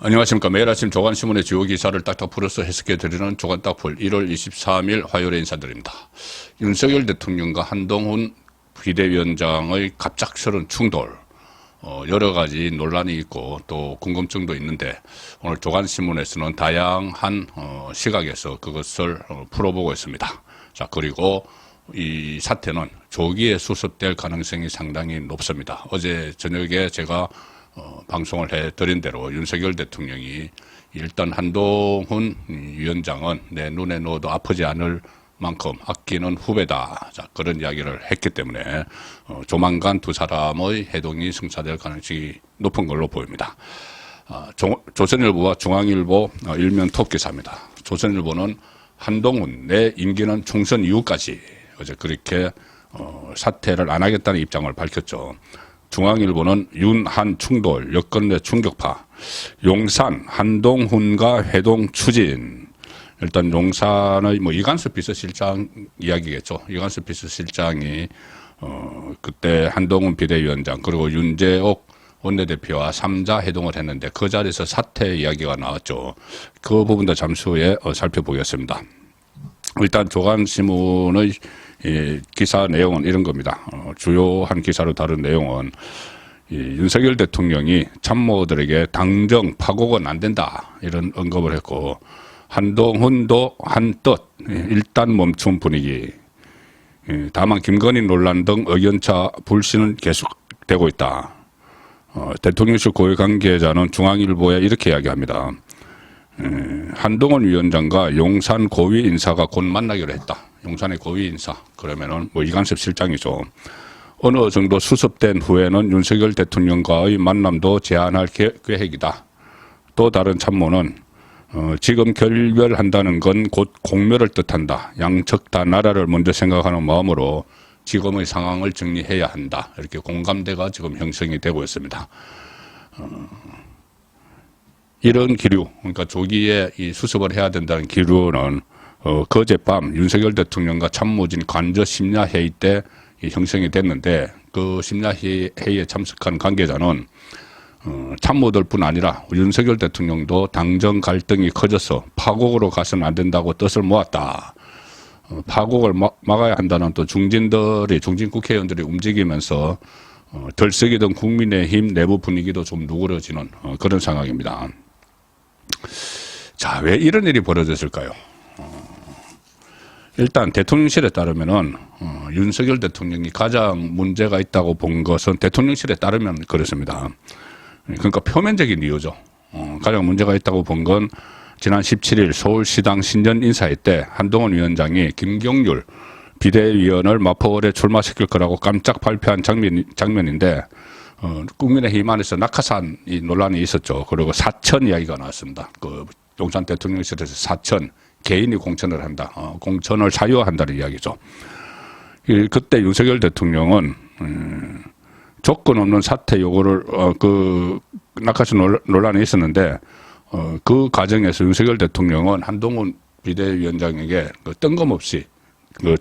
안녕하십니까. 매일 아침 조간신문의 주요 기사를 딱딱 풀어서 해석해드리는 조간딱풀 1월 23일 화요일에 인사드립니다. 윤석열 대통령과 한동훈 비대위원장의 갑작스런 충돌, 여러 가지 논란이 있고 또 궁금증도 있는데 오늘 조간신문에서는 다양한 시각에서 그것을 풀어보고 있습니다. 자, 그리고 이 사태는 조기에 수습될 가능성이 상당히 높습니다. 어제 저녁에 제가 방송을 해드린 대로 윤석열 대통령이 일단 한동훈 위원장은 내 눈에 넣어도 아프지 않을 만큼 아끼는 후배다. 자, 그런 이야기를 했기 때문에 조만간 두 사람의 해동이 성사될 가능성이 높은 걸로 보입니다. 조선일보와 중앙일보 일면 톱 기사입니다. 조선일보는 한동훈 내 임기는 총선 이후까지 어제 그렇게 사퇴를 안 하겠다는 입장을 밝혔죠. 중앙일보는 윤한 충돌, 여권 내 충격파, 용산 한동훈과 회동 추진. 일단 용산의 이관섭 비서실장 이야기겠죠. 이관섭 비서실장이 그때 한동훈 비대위원장 그리고 윤재옥 원내대표와 3자 회동을 했는데 그 자리에서 사퇴 이야기가 나왔죠. 그 부분도 잠시 후에 살펴보겠습니다. 일단 조간신문의 기사 내용은 이런 겁니다. 주요한 기사로 다룬 내용은 윤석열 대통령이 참모들에게 당정 파국은 안 된다 이런 언급을 했고 한동훈도 한뜻 일단 멈춘 분위기. 다만 김건희 논란 등 의견차 불신은 계속되고 있다. 대통령실 고위 관계자는 중앙일보에 이렇게 이야기합니다. 한동훈 위원장과 용산 고위 인사가 곧 만나기로 했다. 용산의 고위 인사 그러면은 이관섭 실장이죠. 어느 정도 수습된 후에는 윤석열 대통령과의 만남도 제안할 계획이다. 또 다른 참모는 지금 결별한다는 건 곧 공멸을 뜻한다. 양측 다 나라를 먼저 생각하는 마음으로 지금의 상황을 정리해야 한다. 이렇게 공감대가 지금 형성이 되고 있습니다. 이런 기류, 그러니까 조기에 이 수습을 해야 된다는 기류는 그제밤 윤석열 대통령과 참모진 관저 심야회의 때 형성이 됐는데 그 심야회의에 참석한 관계자는 참모들뿐 아니라 윤석열 대통령도 당정 갈등이 커져서 파국으로 가서는 안 된다고 뜻을 모았다. 파국을 막아야 한다는 또 중진 국회의원들이 움직이면서 덜썩이던 국민의힘 내부 분위기도 좀 누그러지는 그런 상황입니다. 자, 왜 이런 일이 벌어졌을까요? 일단 대통령실에 따르면은 윤석열 대통령이 가장 문제가 있다고 본 것은 대통령실에 따르면 그렇습니다. 그러니까 표면적인 이유죠. 가장 문제가 있다고 본 건 지난 17일 서울시당 신년 인사회 때 한동훈 위원장이 김경률 비대위원을 마포을에 출마시킬 거라고 깜짝 발표한 장면인데 국민의힘 안에서 낙하산 논란이 있었죠. 그리고 사천 이야기가 나왔습니다. 그 용산 대통령실에서 사천 개인이 공천을 한다. 공천을 사유화한다는 이야기죠. 그때 윤석열 대통령은 조건 없는 사퇴 요구를 그 낙하산 논란이 있었는데 그 과정에서 윤석열 대통령은 한동훈 비대위원장에게 뜬금없이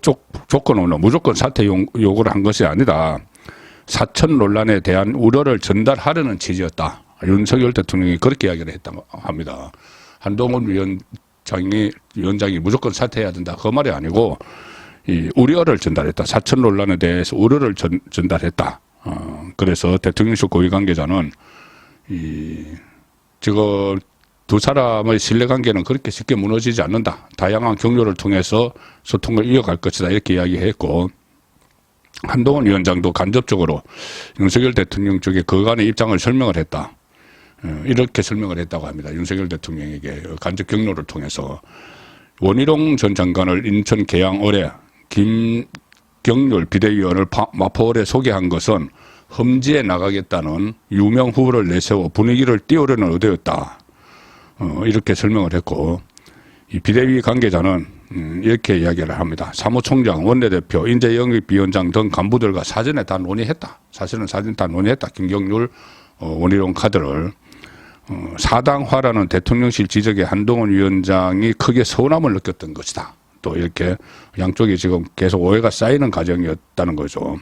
조건 없는 무조건 사퇴 요구를 한 것이 아니다. 사천 논란에 대한 우려를 전달하려는 취지였다. 윤석열 대통령이 그렇게 이야기를 했다고 합니다. 한동훈 위원장이 무조건 사퇴해야 된다. 그 말이 아니고 이 우려를 전달했다. 사천 논란에 대해서 우려를 전달했다. 그래서 대통령실 고위 관계자는 지금 두 사람의 신뢰관계는 그렇게 쉽게 무너지지 않는다. 다양한 경로를 통해서 소통을 이어갈 것이다. 이렇게 이야기했고 한동훈 위원장도 간접적으로 윤석열 대통령 쪽에 그간의 입장을 설명을 했다. 이렇게 설명을 했다고 합니다. 윤석열 대통령에게 간접 경로를 통해서 원희룡 전 장관을 인천 계양을에 김경률 비대위원을 마포을에 소개한 것은 험지에 나가겠다는 유명 후보를 내세워 분위기를 띄우려는 의도였다. 이렇게 설명을 했고 이 비대위 관계자는 이렇게 이야기를 합니다. 사무총장, 원내대표, 인재영입위원장 등 간부들과 사전에 다 논의했다. 사실은 사전 다 논의했다. 김경률 원희룡 카드를 사당화라는 대통령실 지적에 한동훈 위원장이 크게 서운함을 느꼈던 것이다. 또 이렇게 양쪽이 지금 계속 오해가 쌓이는 과정이었다는 거죠.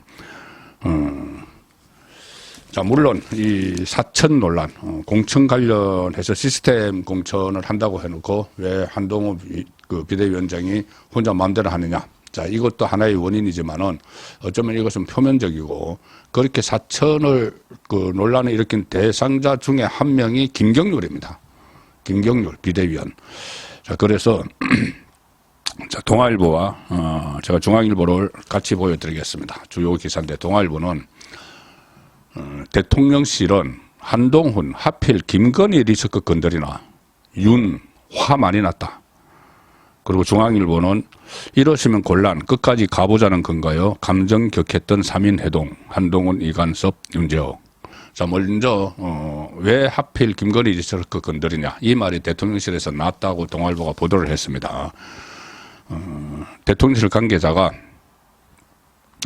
자, 물론 이 사천 논란, 공천 관련해서 시스템 공천을 한다고 해놓고 왜 한동훈 그 비대위원장이 혼자 마음대로 하느냐. 자, 이것도 하나의 원인이지만은 어쩌면 이것은 표면적이고, 그렇게 사천을 그 논란을 일으킨 대상자 중에 한 명이 김경률입니다. 김경률 비대위원. 자, 그래서 자, 동아일보와 제가 중앙일보를 같이 보여드리겠습니다. 주요 기사인데, 동아일보는 대통령실은 한동훈 하필 김건희 리스크 건드리나 윤 화 많이 났다. 그리고 중앙일보는 이러시면 곤란 끝까지 가보자는 건가요? 감정 격했던 3인 회동 한동훈 이관섭 윤재옥. 자, 먼저 왜 하필 김건희 리스크 건드리냐, 이 말이 대통령실에서 났다고 동아일보가 보도를 했습니다. 대통령실 관계자가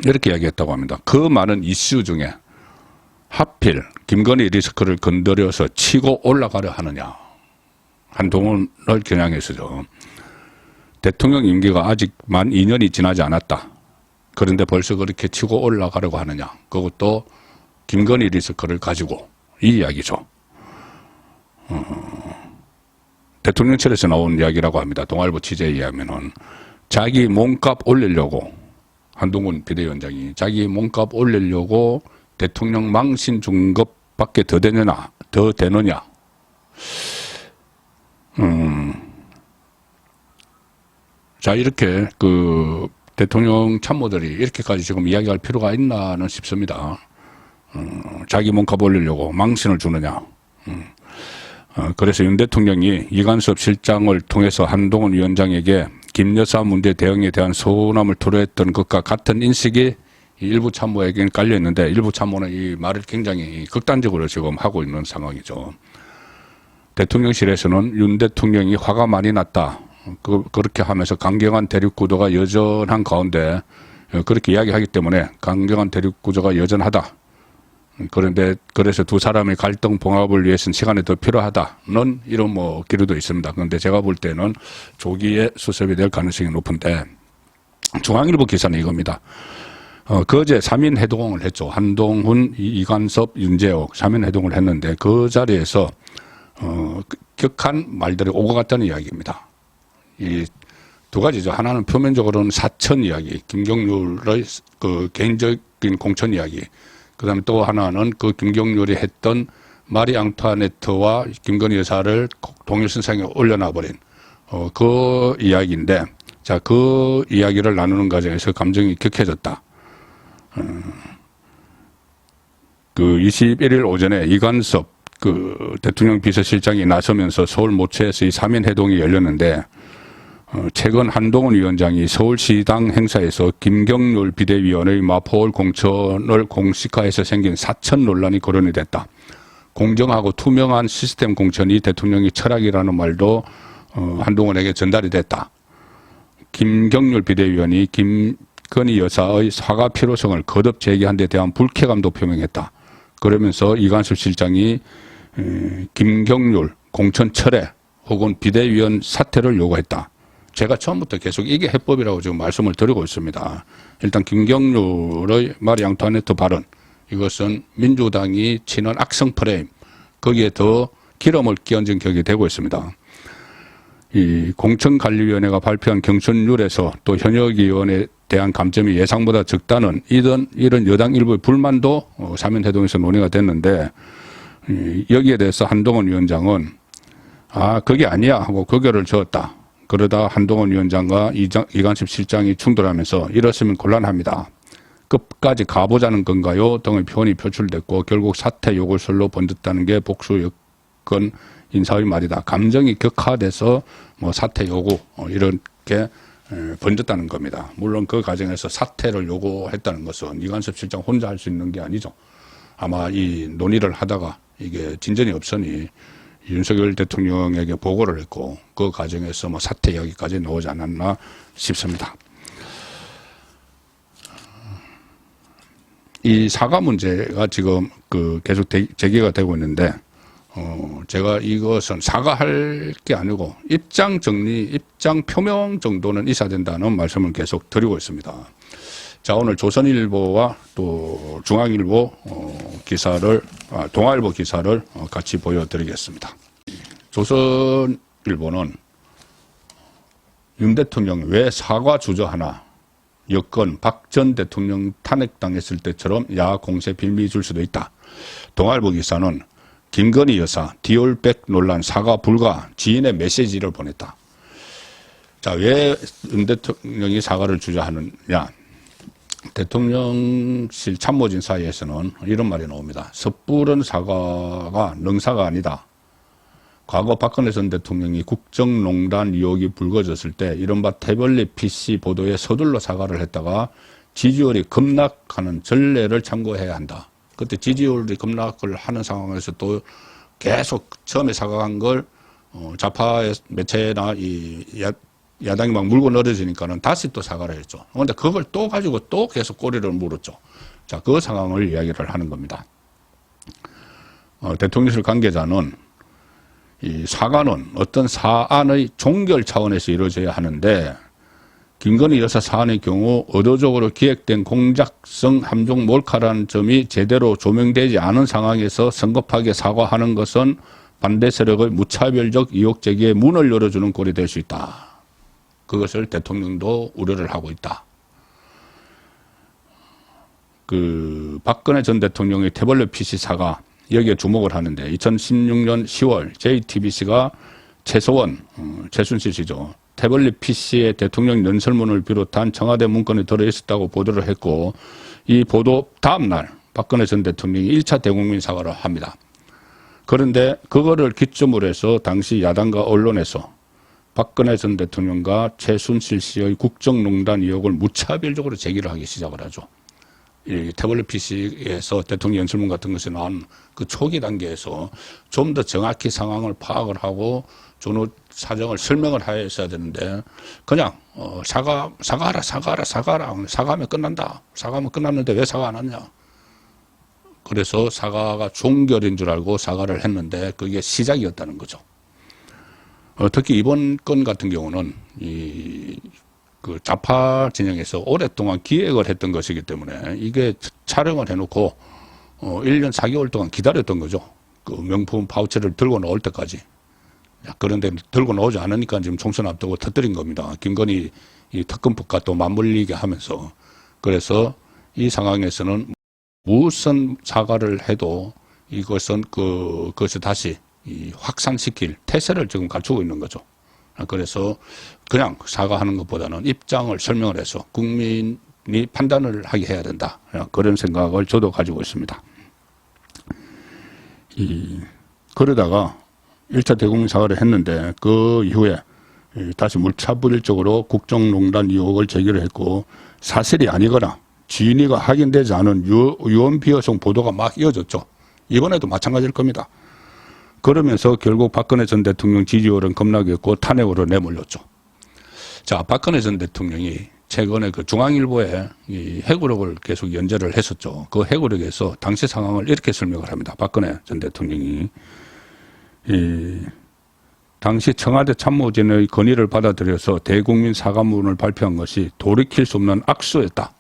이렇게 이야기했다고 합니다. 그 많은 이슈 중에 하필 김건희 리스크를 건드려서 치고 올라가려 하느냐. 한동훈을 겨냥해서죠. 대통령 임기가 아직 만 2년이 지나지 않았다. 그런데 벌써 그렇게 치고 올라가려고 하느냐. 그것도 김건희 리스크를 가지고, 이 이야기죠. 대통령실에서 나온 이야기라고 합니다. 동아일보 취재에 의하면은 자기 몸값 올리려고, 한동훈 비대위원장이 자기 몸값 올리려고 대통령 망신 준 것밖에 더 되느냐. 자, 이렇게 그 대통령 참모들이 이렇게까지 지금 이야기할 필요가 있나는 싶습니다. 자기 몸값 올리려고 망신을 주느냐. 그래서 윤 대통령이 이관섭 실장을 통해서 한동훈 위원장에게 김 여사 문제 대응에 대한 서운함을 토로했던 것과 같은 인식이 일부 참모에게는 깔려 있는데, 일부 참모는 이 말을 굉장히 극단적으로 지금 하고 있는 상황이죠. 대통령실에서는 윤 대통령이 화가 많이 났다. 그렇게 하면서 강경한 대립 구도가 여전한 가운데, 그렇게 이야기하기 때문에 강경한 대립 구조가 여전하다. 그런데 그래서 두 사람의 갈등 봉합을 위해서는 시간이 더 필요하다는 이런 뭐 기류도 있습니다. 그런데 제가 볼 때는 조기에 수습이 될 가능성이 높은데, 중앙일보 기사는 이겁니다. 그제 3인 회동을 했죠. 한동훈, 이관섭, 윤재옥 3인 회동을 했는데, 그 자리에서 격한 말들이 오고 갔다는 이야기입니다. 이 두 가지죠. 하나는 표면적으로는 사천 이야기, 김경률의 그 개인적인 공천 이야기. 그 다음에 또 하나는 그 김경률이 했던 마리 앙투아네트와 김건희 여사를 동일선상에 올려놔버린 그 이야기인데, 자, 그 이야기를 나누는 과정에서 감정이 격해졌다. 그 21일 오전에 이관섭 그 대통령 비서실장이 나서면서 서울 모처에서 이 3인 회동이 열렸는데, 최근 한동훈 위원장이 서울시당 행사에서 김경률 비대위원의 마포홀 공천을 공식화해서 생긴 사천 논란이 거론이 됐다. 공정하고 투명한 시스템 공천이 대통령의 철학이라는 말도 한동훈에게 전달이 됐다. 김경률 비대위원이 김건희 여사의 사과 필요성을 거듭 제기한 데 대한 불쾌감도 표명했다. 그러면서 이관섭 실장이 김경률 공천 철회 혹은 비대위원 사퇴를 요구했다. 제가 처음부터 계속 이게 해법이라고 지금 말씀을 드리고 있습니다. 일단 김경률의 마리 앙투아네트 발언, 이것은 민주당이 치는 악성 프레임, 거기에 더 기름을 끼얹은 격이 되고 있습니다. 이 공천관리위원회가 발표한 경선률에서 또 현역 의원에 대한 감점이 예상보다 적다는 이런 여당 일부의 불만도 3인 회동에서 논의가 됐는데, 여기에 대해서 한동훈 위원장은 그게 아니야 하고 거결을 저었다. 그러다 한동훈 위원장과 이관섭 실장이 충돌하면서 이렇으면 곤란합니다. 끝까지 가보자는 건가요? 등의 표현이 표출됐고, 결국 사퇴 요구설로 번졌다는 게 복수 여건 인사의 말이다. 감정이 격화돼서 뭐 사퇴 요구 이렇게 번졌다는 겁니다. 물론 그 과정에서 사퇴를 요구했다는 것은 이관섭 실장 혼자 할 수 있는 게 아니죠. 아마 이 논의를 하다가 이게 진전이 없으니 윤석열 대통령에게 보고를 했고, 그 과정에서 뭐 사퇴 이야기까지 나오지 않았나 싶습니다. 이 사과 문제가 지금 그 계속 제기가 되고 있는데, 제가 이것은 사과할 게 아니고 입장 정리, 입장 표명 정도는 있어야 된다는 말씀을 계속 드리고 있습니다. 자, 오늘 조선일보와 또 중앙일보 기사를, 동아일보 기사를 같이 보여드리겠습니다. 조선일보는 윤 대통령 왜 사과 주저하나? 여건 박 전 대통령 탄핵당했을 때처럼 야하 공세 빌미 줄 수도 있다. 동아일보 기사는 김건희 여사 디올백 논란 사과 불가, 지인의 메시지를 보냈다. 자, 왜 윤 대통령이 사과를 주저하느냐? 대통령실 참모진 사이에서는 이런 말이 나옵니다. 섣부른 사과가 능사가 아니다. 과거 박근혜 전 대통령이 국정농단 의혹이 불거졌을 때 이른바 태블릿 PC 보도에 서둘러 사과를 했다가 지지율이 급락하는 전례를 참고해야 한다. 그때 지지율이 급락을 하는 상황에서 또 계속 처음에 사과한 걸 좌파 매체나 야당이 막 물고 늘어지니까는 다시 또 사과를 했죠. 그런데 그걸 또 가지고 또 계속 꼬리를 물었죠. 자, 그 상황을 이야기를 하는 겁니다. 대통령실 관계자는 이 사과는 어떤 사안의 종결 차원에서 이루어져야 하는데 김건희 여사 사안의 경우 의도적으로 기획된 공작성 함정 몰카라는 점이 제대로 조명되지 않은 상황에서 성급하게 사과하는 것은 반대 세력의 무차별적 의혹 제기에 문을 열어주는 꼴이 될 수 있다. 그것을 대통령도 우려를 하고 있다. 박근혜 전 대통령의 태블릿 PC 사과 여기에 주목을 하는데 2016년 10월 JTBC가 최순실 씨죠. 태블릿 PC에 대통령 연설문을 비롯한 청와대 문건이 들어있었다고 보도를 했고 이 보도 다음 날 박근혜 전 대통령이 1차 대국민 사과를 합니다. 그런데 그거를 기점으로 해서 당시 야당과 언론에서 박근혜 전 대통령과 최순실 씨의 국정농단 의혹을 무차별적으로 제기를 하기 시작을 하죠. 이 태블릿 PC에서 대통령 연설문 같은 것이 나온 그 초기 단계에서 좀 더 정확히 상황을 파악을 하고 전후 사정을 설명을 하였어야 되는데 그냥 사과하라 사과하면 끝난다. 사과하면 끝났는데 왜 사과 안 하냐. 그래서 사과가 종결인 줄 알고 사과를 했는데 그게 시작이었다는 거죠. 특히 이번 건 같은 경우는 그 좌파 진영에서 오랫동안 기획을 했던 것이기 때문에 이게 촬영을 해놓고 1년 4개월 동안 기다렸던 거죠. 그 명품 파우치를 들고 나올 때까지. 그런데 들고 나오지 않으니까 지금 총선 앞두고 터뜨린 겁니다. 김건희 이 특검법과 또 맞물리게 하면서. 그래서 이 상황에서는 무슨 사과를 해도 이것은 그것을 다시 확산시킬 태세를 지금 갖추고 있는 거죠. 그래서 그냥 사과하는 것보다는 입장을 설명을 해서 국민이 판단을 하게 해야 된다. 그런 생각을 저도 가지고 있습니다. 그러다가 1차 대국민 사과를 했는데 그 이후에 다시 무차별적으로 국정농단 의혹을 제기를 했고 사실이 아니거나 진위가 확인되지 않은 유언비어성 보도가 막 이어졌죠. 이번에도 마찬가지일 겁니다. 그러면서 결국 박근혜 전 대통령 지지율은 급락했고 탄핵으로 내몰렸죠. 자, 박근혜 전 대통령이 최근에 그 중앙일보에 이 해고록을 계속 연재를 했었죠. 그 해고록에서 당시 상황을 이렇게 설명을 합니다. 박근혜 전 대통령이 당시 청와대 참모진의 건의를 받아들여서 대국민 사과문을 발표한 것이 돌이킬 수 없는 악수였다.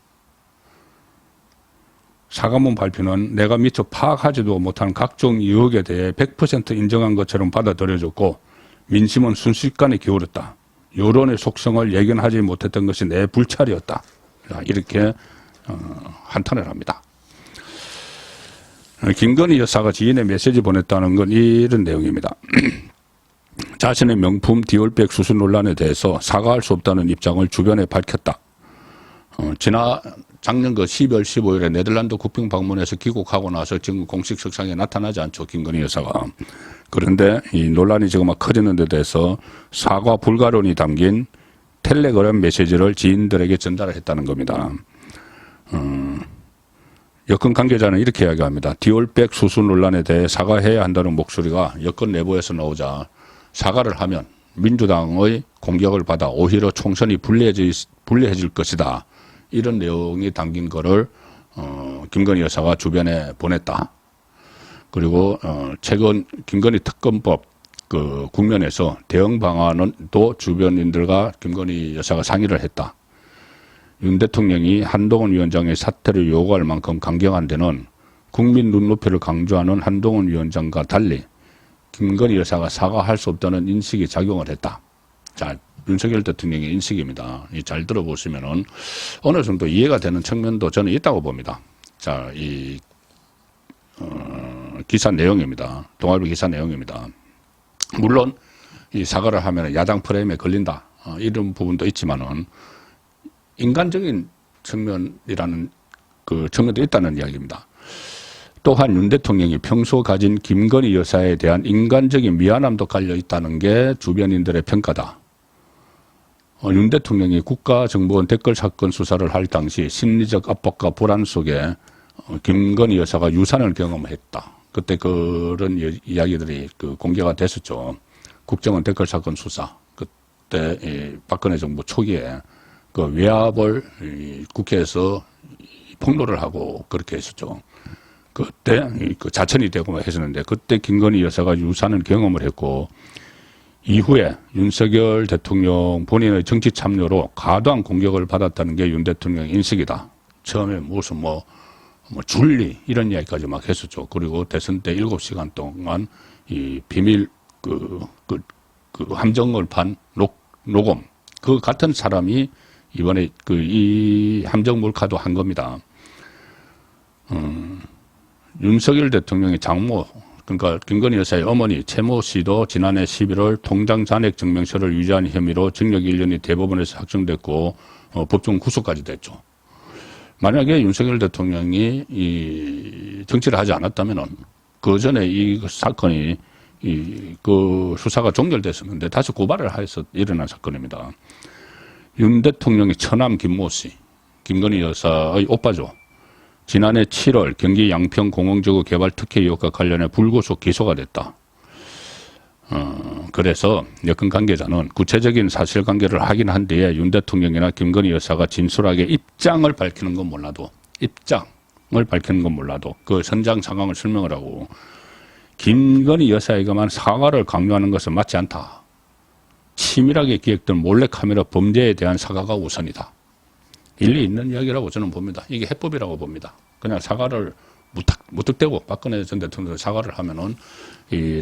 사과문 발표는 내가 미처 파악하지도 못한 각종 의혹에 대해 100% 인정한 것처럼 받아들여졌고 민심은 순식간에 기울었다. 여론의 속성을 예견하지 못했던 것이 내 불찰이었다. 이렇게 한탄을 합니다. 김건희 여사가 지인의 메시지 보냈다는 건 이런 내용입니다. 자신의 명품 디올백 수수 논란에 대해서 사과할 수 없다는 입장을 주변에 밝혔다. 작년 12월 15일에 네덜란드 국빈 방문해서 귀국하고 나서 지금 공식 석상에 나타나지 않죠. 김건희 여사가. 그런데 이 논란이 지금 막 커지는 데 대해서 사과 불가론이 담긴 텔레그램 메시지를 지인들에게 전달했다는 겁니다. 여권 관계자는 이렇게 이야기합니다. 디올백 수수 논란에 대해 사과해야 한다는 목소리가 여권 내부에서 나오자 사과를 하면 민주당의 공격을 받아 오히려 총선이 불리해질 것이다. 이런 내용이 담긴 거를 김건희 여사가 주변에 보냈다. 그리고 최근 김건희 특검법 그 국면에서 대응 방안은 또 주변인들과 김건희 여사가 상의를 했다. 윤 대통령이 한동훈 위원장의 사퇴를 요구할 만큼 강경한 데는 국민 눈높이를 강조하는 한동훈 위원장과 달리 김건희 여사가 사과할 수 없다는 인식이 작용을 했다. 자, 윤석열 대통령의 인식입니다. 잘 들어보시면은 어느 정도 이해가 되는 측면도 저는 있다고 봅니다. 자, 기사 내용입니다. 동아일보 기사 내용입니다. 물론 이 사과를 하면 야당 프레임에 걸린다. 이런 부분도 있지만은 인간적인 측면이라는 그 측면도 있다는 이야기입니다. 또한 윤 대통령이 평소 가진 김건희 여사에 대한 인간적인 미안함도 깔려 있다는 게 주변인들의 평가다. 윤 대통령이 국가정보원 댓글 사건 수사를 할 당시 심리적 압박과 불안 속에 김건희 여사가 유산을 경험했다. 그때 그런 이야기들이 공개가 됐었죠. 국정원 댓글 사건 수사. 그때 박근혜 정부 초기에 그 외압을 국회에서 폭로를 하고 그렇게 했었죠. 그때 자천이 되고 했었는데 그때 김건희 여사가 유산을 경험을 했고 이후에 윤석열 대통령 본인의 정치 참여로 과도한 공격을 받았다는 게 윤 대통령의 인식이다. 처음에 무슨 줄리 이런 이야기까지 막 했었죠. 그리고 대선 때 7시간 동안 이 비밀 함정을 판 녹음 그 같은 사람이 이번에 이 함정 몰카도 한 겁니다. 윤석열 대통령의 장모, 그러니까 김건희 여사의 어머니 최모 씨도 지난해 11월 통장 잔액 증명서를 위조한 혐의로 징역 1년이 대법원에서 확정됐고 법정 구속까지 됐죠. 만약에 윤석열 대통령이 이 정치를 하지 않았다면은 그 전에 이 사건이 그 수사가 종결됐었는데 다시 고발을 해서 일어난 사건입니다. 윤 대통령의 처남 김모 씨, 김건희 여사의 오빠죠. 지난해 7월 경기 양평 공공지구 개발 특혜 의혹과 관련해 불구속 기소가 됐다. 그래서 여권 관계자는 구체적인 사실관계를 확인한 뒤에 윤 대통령이나 김건희 여사가 진솔하게 입장을 밝히는 건 몰라도 그 현장 상황을 설명을 하고 김건희 여사에게만 사과를 강요하는 것은 맞지 않다. 치밀하게 기획된 몰래카메라 범죄에 대한 사과가 우선이다. 일리 있는 이야기라고 저는 봅니다. 이게 해법이라고 봅니다. 그냥 사과를 무턱대고 박근혜 전 대통령 사과를 하면은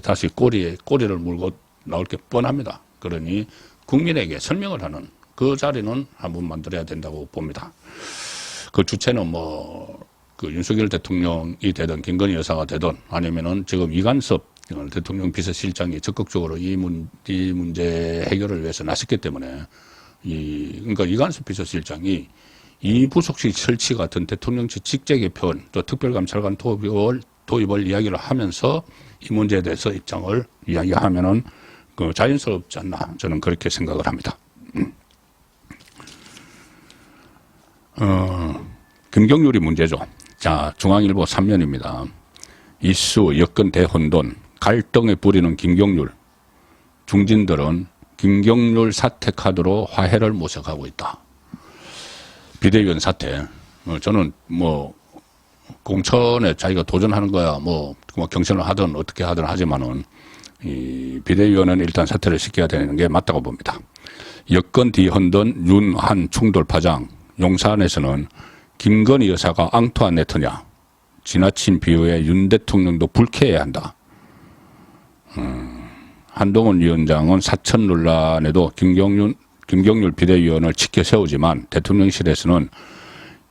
다시 꼬리를 물고 나올 게 뻔합니다. 그러니 국민에게 설명을 하는 그 자리는 한번 만들어야 된다고 봅니다. 그 주체는 윤석열 대통령이 되든 김건희 여사가 되든 아니면은 지금 이간섭 대통령 비서실장이 적극적으로 이 문제 해결을 위해서 나섰기 때문에 그러니까 이간섭 비서실장이 이 부속실 설치 같은 대통령실 직제 개편 또 특별감찰관 도입을 이야기를 하면서 이 문제에 대해서 입장을 이야기하면은 자연스럽지 않나 저는 그렇게 생각을 합니다. 김경률이 문제죠. 자, 중앙일보 3면입니다. 이수, 여권 대혼돈, 갈등에 부리는 김경률. 중진들은 김경률 사퇴 카드로 화해를 모색하고 있다. 비대위원 사퇴. 저는 공천에 자기가 도전하는 거야. 경선을 하든 어떻게 하든 하지만은 이 비대위원은 일단 사퇴를 시켜야 되는 게 맞다고 봅니다. 여권 뒤흔든 윤한 충돌 파장. 용산에서는 김건희 여사가 앙투아네트냐. 지나친 비유에 윤 대통령도 불쾌해야 한다. 한동훈 위원장은 사천 논란에도 김경률 비대위원을 지켜 세우지만 대통령실에서는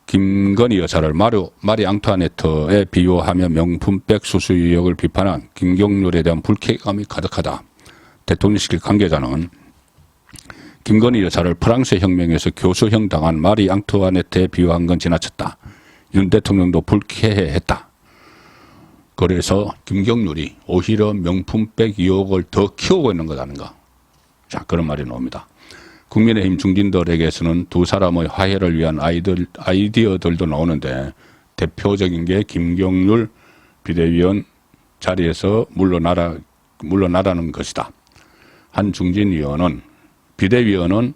김건희 여사를 마리 앙투아네트에 비유하며 명품백 수수 의혹을 비판한 김경률에 대한 불쾌감이 가득하다. 대통령실 관계자는 김건희 여사를 프랑스 혁명에서 교수형 당한 마리 앙투아네트에 비유한 건 지나쳤다. 윤 대통령도 불쾌해했다. 그래서 김경률이 오히려 명품백 의혹을 더 키우고 있는 것 아닌가. 자, 그런 말이 나옵니다. 국민의힘 중진들에게서는 두 사람의 화해를 위한 아이디어들도 나오는데 대표적인 게 김경률 비대위원 자리에서 물러나라는 것이다. 한 중진위원은 비대위원은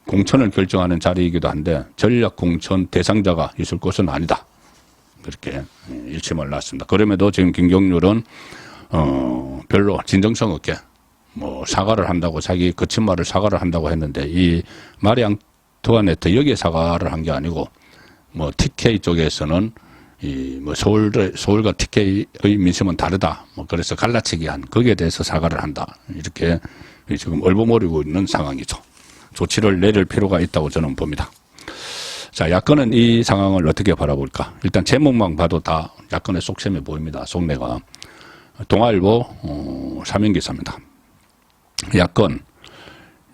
공천을 결정하는 자리이기도 한데 전략 공천 대상자가 있을 것은 아니다. 그렇게 일침을 놨습니다. 그럼에도 지금 김경률은 별로 진정성 없게 사과를 한다고 자기 거친 말을 사과를 한다고 했는데 이 마리 토가네트 여기에 사과를 한 게 아니고 뭐 TK 쪽에서는 이 뭐 서울과 TK의 민심은 다르다. 뭐 그래서 갈라치기 한 거기에 대해서 사과를 한다. 이렇게 지금 얼버무리고 있는 상황이죠. 조치를 내릴 필요가 있다고 저는 봅니다. 자, 야권은 이 상황을 어떻게 바라볼까? 일단 제목만 봐도 다 야권의 속셈이 보입니다. 속내가. 동아일보 사면기사입니다. 야권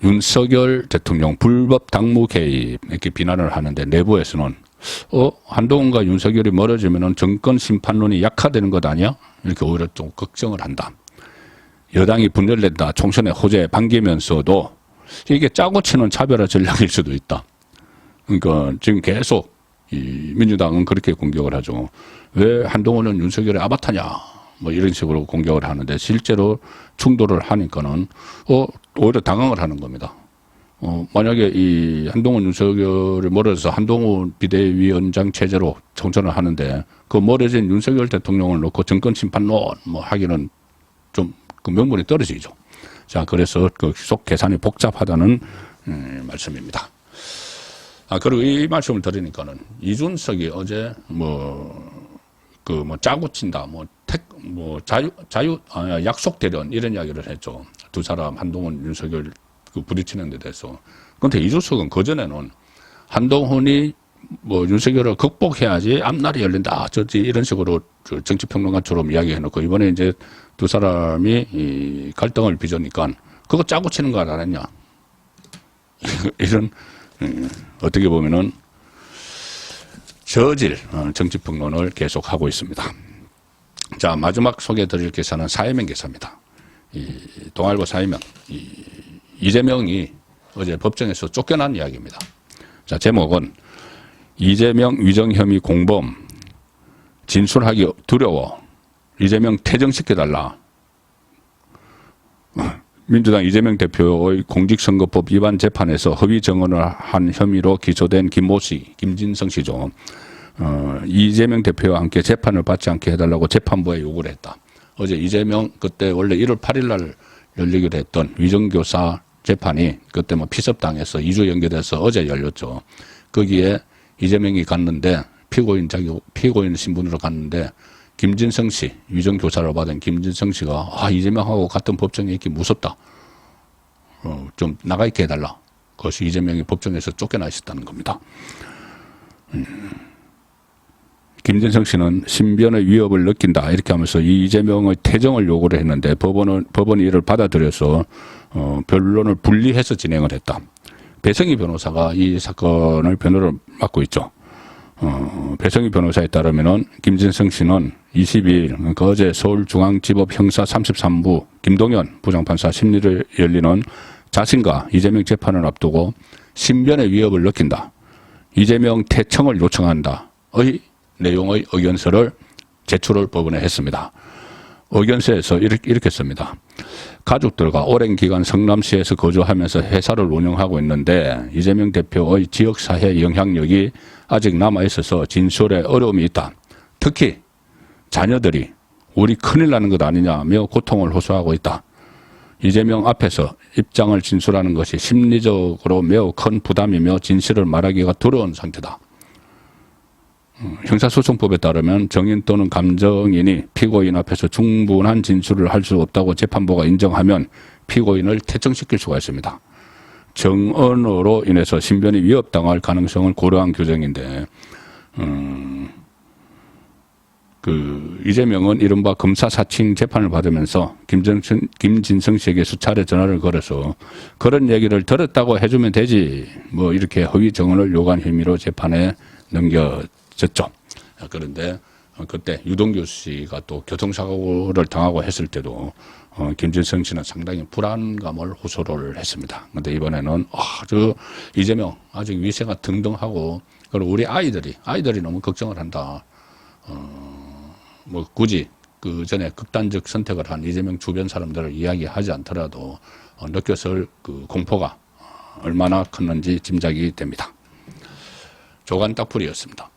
윤석열 대통령 불법 당무 개입 이렇게 비난을 하는데 내부에서는 한동훈과 윤석열이 멀어지면 정권 심판론이 약화되는 것 아니야? 이렇게 오히려 좀 걱정을 한다. 여당이 분열된다. 총선에 호재 반기면서도 이게 짜고 치는 차별화 전략일 수도 있다. 그러니까 지금 계속 이 민주당은 그렇게 공격을 하죠. 왜 한동훈은 윤석열의 아바타냐? 뭐 이런 식으로 공격을 하는데 실제로 충돌을 하니까는 오히려 당황을 하는 겁니다. 만약에 이 한동훈 윤석열을 멀어서 한동훈 비대위원장 체제로 총선을 하는데 그 멀어진 윤석열 대통령을 놓고 정권 심판론 뭐 하기는 좀 그 명분이 떨어지죠. 자, 그래서 그 속 계산이 복잡하다는 말씀입니다. 그리고 이 말씀을 드리니까는 이준석이 어제 짜고 친다, 약속 대련 이런 이야기를 했죠. 두 사람 한동훈, 윤석열 부딪히는 데 대해서. 그런데 이준석은 그전에는 한동훈이 윤석열을 극복해야지 앞날이 열린다. 이런 식으로 정치평론가처럼 이야기해놓고 이번에 이제 두 사람이 이 갈등을 빚으니까 그거 짜고 치는 거 안 했냐. 이런, 어떻게 보면은 저질 정치평론을 계속하고 있습니다. 자, 마지막 소개해 드릴 기사는 사회면 기사입니다. 이 동아일보 사회면. 이재명이 어제 법정에서 쫓겨난 이야기입니다. 자, 제목은 이재명 위정 혐의 공범 진술하기 두려워 이재명 퇴정시켜달라. 민주당 이재명 대표의 공직선거법 위반 재판에서 허위 증언을 한 혐의로 기소된 김모 씨, 김진성 씨죠. 이재명 대표와 함께 재판을 받지 않게 해달라고 재판부에 요구를 했다. 어제 이재명 그때 원래 1월 8일 날 열리기로 했던 위정교사 재판이 그때 피습당해서 2주 연결해서 어제 열렸죠. 거기에 이재명이 갔는데 피고인 신분으로 갔는데 김진성 씨, 위정교사를 받은 김진성 씨가 이재명하고 같은 법정에 있기 무섭다. 좀 나가 있게 해달라. 그것이 이재명이 법정에서 쫓겨나 있었다는 겁니다. 김진성 씨는 신변의 위협을 느낀다. 이렇게 하면서 이재명의 퇴정을 요구를 했는데 법원이 이를 받아들여서 변론을 분리해서 진행을 했다. 배성희 변호사가 이 사건을 변호를 맡고 있죠. 배성희 변호사에 따르면은 김진성 씨는 22일, 그러니까 어제 서울중앙지법 형사 33부 김동연 부장판사 심리를 열리는 자신과 이재명 재판을 앞두고 신변의 위협을 느낀다. 이재명 퇴청을 요청한다의 내용의 의견서를 제출을 법원에 했습니다. 의견서에서 이렇게 씁니다. 가족들과 오랜 기간 성남시에서 거주하면서 회사를 운영하고 있는데 이재명 대표의 지역사회 영향력이 아직 남아있어서 진술에 어려움이 있다. 특히 자녀들이 우리 큰일 나는 것 아니냐며 고통을 호소하고 있다. 이재명 앞에서 입장을 진술하는 것이 심리적으로 매우 큰 부담이며 진실을 말하기가 두려운 상태다. 형사소송법에 따르면 정인 또는 감정인이 피고인 앞에서 충분한 진술을 할 수 없다고 재판부가 인정하면 피고인을 퇴청시킬 수가 있습니다. 정언으로 인해서 신변이 위협당할 가능성을 고려한 규정인데 이재명은 이른바 검사 사칭 재판을 받으면서 김진성 씨에게 수차례 전화를 걸어서 그런 얘기를 들었다고 해주면 되지 이렇게 허위 정언을 요구한 혐의로 재판에 넘겨졌죠. 그런데 그때 유동규 씨가 또 교통사고를 당하고 했을 때도 김진성 씨는 상당히 불안감을 호소를 했습니다. 그런데 이번에는 이재명 아직 위세가 등등하고 그리고 우리 아이들이 너무 걱정을 한다. 굳이 그 전에 극단적 선택을 한 이재명 주변 사람들을 이야기하지 않더라도 느꼈을 그 공포가 얼마나 컸는지 짐작이 됩니다. 조간 딱풀이였습니다.